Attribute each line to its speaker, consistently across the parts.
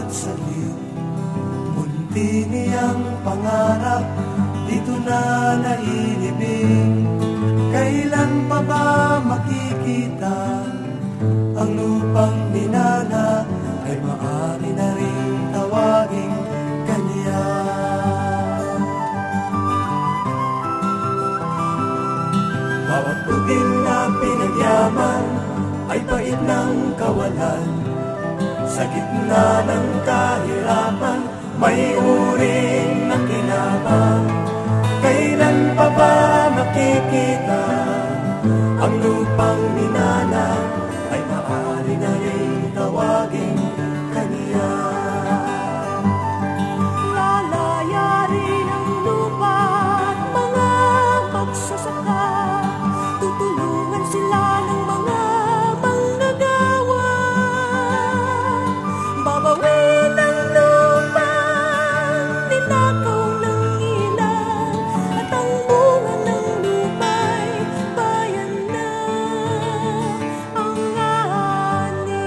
Speaker 1: bawat salit. Munti niyang pangarap, dito na nailibing. Kailan pa ba makikita ang lupang minana ay maaari na rin tawaging kanya. Bawat putil na pinagyaman ay pait ng kawalan. Sa gitna ng kahirapan, may uring nakinabang. Kailan pa ba makikita ang lupang minana ay maaari na rin tawaging kanya.
Speaker 2: Lalaya rin ang lupa at mga magsasaka. Tutulungan sila ng mga manggagawa. Babawin ang lupa, ninakaw ng ilan, at ang bunga ng lupa'y bayan na ang ani.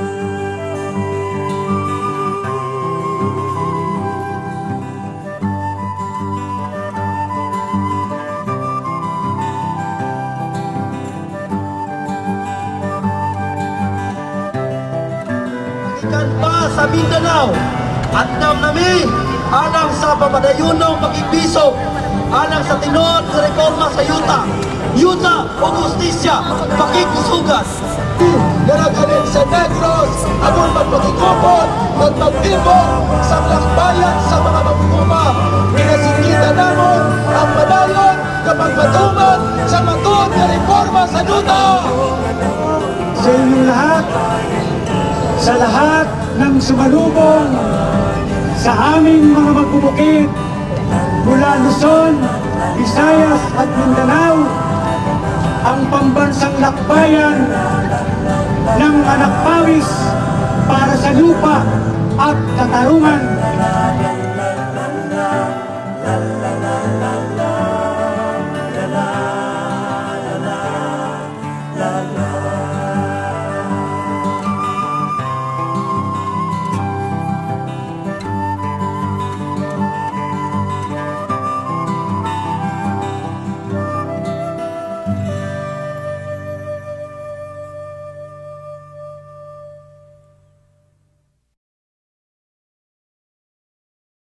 Speaker 3: Ikan pa sa Mindanao at nami alang sa pamadayunong pag-ibisog alang sa tinuod sa reforma sa yuta o justisya pakikisugat naragaling sa Negros anon magpakikopon at mag-ibon sa lakbayan sa mga mamumuma pinasikita namon ang madayon kapag matuman sa matun na reforma sa yuta.
Speaker 4: Sa inyong lahat, sa lahat ng sumalubong sa aming mga magbubukid mula Luzon, Visayas at Mindanao, ang pambansang lakbayan ng anak pawis para sa lupa at katarungan.